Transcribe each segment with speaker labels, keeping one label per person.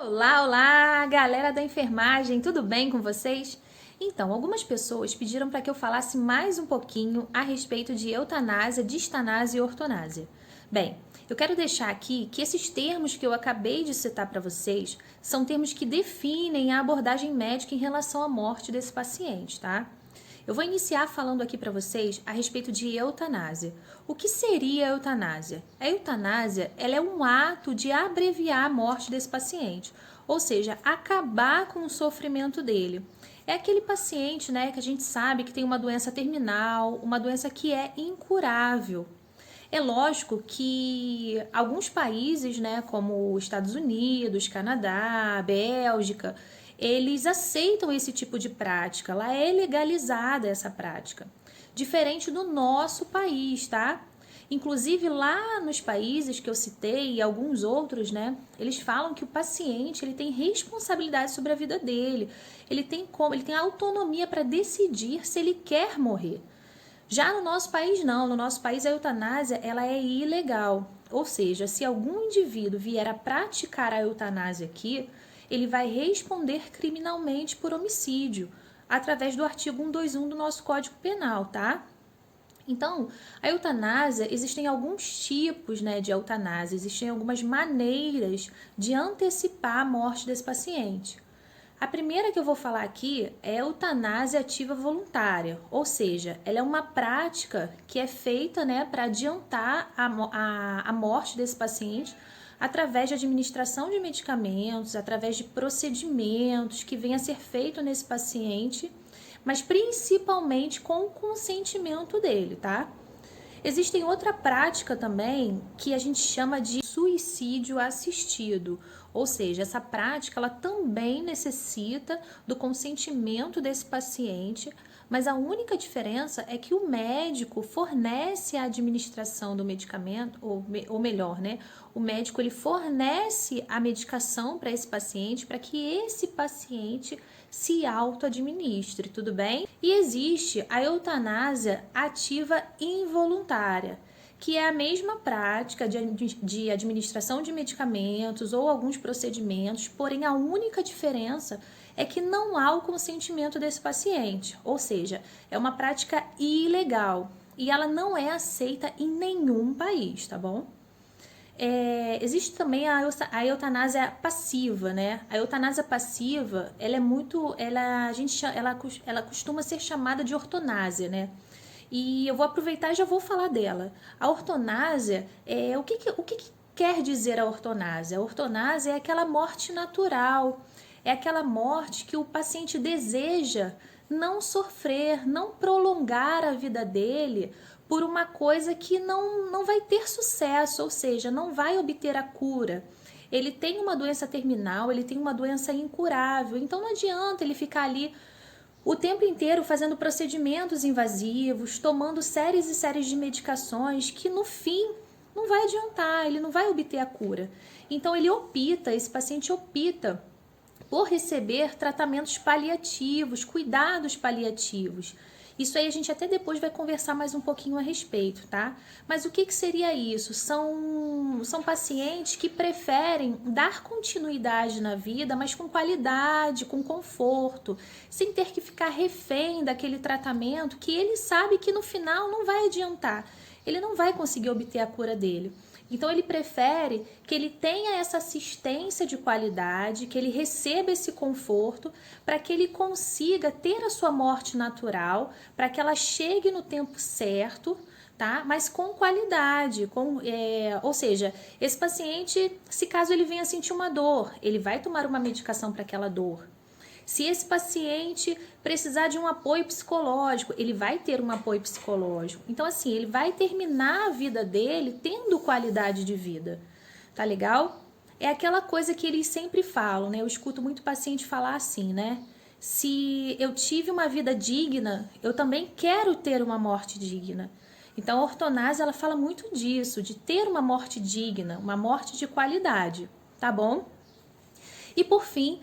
Speaker 1: Olá, olá, galera da enfermagem, tudo bem com vocês? Então, algumas pessoas pediram para que eu falasse mais um pouquinho a respeito de eutanásia, distanásia e ortonásia. Bem, eu quero deixar aqui que esses termos que eu acabei de citar para vocês são termos que definem a abordagem médica em relação à morte desse paciente, tá? Eu vou iniciar falando aqui para vocês a respeito de eutanásia. O que seria a eutanásia? A eutanásia, ela é um ato de abreviar a morte desse paciente, ou seja, acabar com o sofrimento dele. É aquele paciente, né, que a gente sabe que tem uma doença terminal, uma doença que é incurável. É lógico que alguns países, né, como Estados Unidos, Canadá, Bélgica, eles aceitam esse tipo de prática. Lá é legalizada essa prática. Diferente do nosso país, tá? Inclusive lá nos países que eu citei e alguns outros, né, eles falam que o paciente, ele tem responsabilidade sobre a vida dele. Ele tem autonomia para decidir se ele quer morrer. Já no nosso país não, no nosso país a eutanásia ela é ilegal, ou seja, se algum indivíduo vier a praticar a eutanásia aqui, ele vai responder criminalmente por homicídio, através do artigo 121 do nosso Código Penal, tá? Então, a eutanásia, existem alguns tipos, né, de eutanásia, existem algumas maneiras de antecipar a morte desse paciente. A primeira que eu vou falar aqui é a eutanásia ativa voluntária, ou seja, ela é uma prática que é feita, né, para adiantar a morte desse paciente através de administração de medicamentos, através de procedimentos que venha a ser feito nesse paciente, mas principalmente com o consentimento dele, tá? Existem outra prática também que a gente chama de suicídio assistido, ou seja, essa prática ela também necessita do consentimento desse paciente, mas a única diferença é que o médico fornece a administração do medicamento, ou melhor, né? O médico ele fornece a medicação para esse paciente para que esse paciente se auto-administre, tudo bem? E existe a eutanásia ativa involuntária, que é a mesma prática de administração de medicamentos ou alguns procedimentos, porém a única diferença é que não há o consentimento desse paciente, ou seja, é uma prática ilegal e ela não é aceita em nenhum país, tá bom? Existe também a eutanásia passiva, né? A eutanásia passiva, ela é muito, ela costuma ser chamada de ortonásia, né? E eu vou aproveitar e já vou falar dela. A ortonásia, o que quer dizer a ortonásia? A ortonásia é aquela morte natural, é aquela morte que o paciente deseja não sofrer, não prolongar a vida dele por uma coisa que não vai ter sucesso, ou seja, não vai obter a cura. Ele tem uma doença terminal, ele tem uma doença incurável, então não adianta ele ficar ali o tempo inteiro fazendo procedimentos invasivos, tomando séries e séries de medicações que no fim não vai adiantar, ele não vai obter a cura. Então esse paciente opta por receber tratamentos paliativos, cuidados paliativos. Isso aí a gente até depois vai conversar mais um pouquinho a respeito, tá? Mas o que seria isso? São pacientes que preferem dar continuidade na vida, mas com qualidade, com conforto, sem ter que ficar refém daquele tratamento que ele sabe que no final não vai adiantar. Ele não vai conseguir obter a cura dele. Então ele prefere que ele tenha essa assistência de qualidade, que ele receba esse conforto, para que ele consiga ter a sua morte natural, para que ela chegue no tempo certo, tá? Mas com qualidade, ou seja, esse paciente, se caso ele venha sentir uma dor, ele vai tomar uma medicação para aquela dor. Se esse paciente precisar de um apoio psicológico, ele vai ter um apoio psicológico. Então, assim, ele vai terminar a vida dele tendo qualidade de vida. Tá legal? É aquela coisa que eles sempre falam, né? Eu escuto muito paciente falar assim, né? Se eu tive uma vida digna, eu também quero ter uma morte digna. Então, a ortonásia, ela fala muito disso, de ter uma morte digna, uma morte de qualidade, tá bom? E por fim,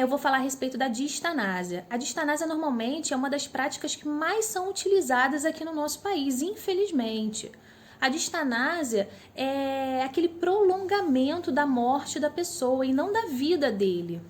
Speaker 1: eu vou falar a respeito da distanásia. A distanásia normalmente é uma das práticas que mais são utilizadas aqui no nosso país, infelizmente. A distanásia é aquele prolongamento da morte da pessoa e não da vida dele.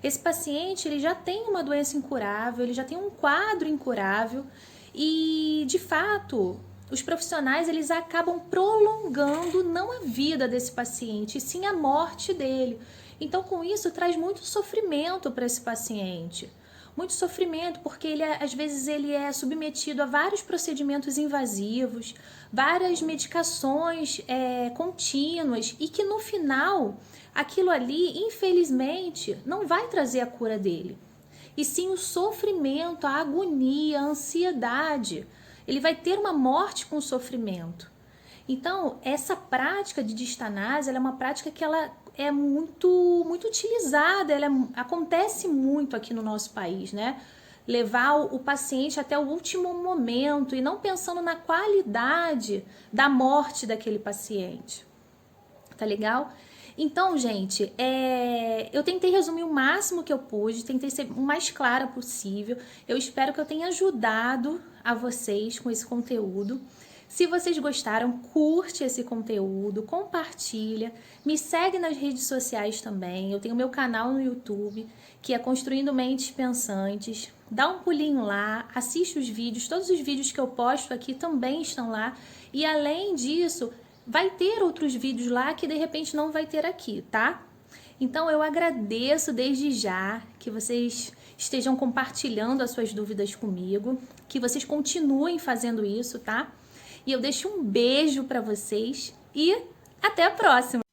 Speaker 1: Esse paciente ele já tem uma doença incurável, ele já tem um quadro incurável e, de fato, os profissionais eles acabam prolongando não a vida desse paciente, e sim a morte dele. Então, com isso, traz muito sofrimento para esse paciente. Muito sofrimento, porque às vezes ele é submetido a vários procedimentos invasivos, várias medicações contínuas e que no final, aquilo ali, infelizmente, não vai trazer a cura dele. E sim o sofrimento, a agonia, a ansiedade. Ele vai ter uma morte com sofrimento. Então, essa prática de distanásia, ela é uma prática que ela é muito utilizada, acontece muito aqui no nosso país, né? Levar o paciente até o último momento e não pensando na qualidade da morte daquele paciente. Tá legal? Então, gente, eu tentei resumir o máximo que eu pude, tentei ser o mais clara possível. Eu espero que eu tenha ajudado a vocês com esse conteúdo. Se vocês gostaram, curte esse conteúdo, compartilha, me segue nas redes sociais também. Eu tenho meu canal no YouTube, que é Construindo Mentes Pensantes. Dá um pulinho lá, assiste os vídeos, todos os vídeos que eu posto aqui também estão lá. E além disso, vai ter outros vídeos lá que de repente não vai ter aqui, tá? Então eu agradeço desde já que vocês estejam compartilhando as suas dúvidas comigo, que vocês continuem fazendo isso, tá? E eu deixo um beijo para vocês e até a próxima!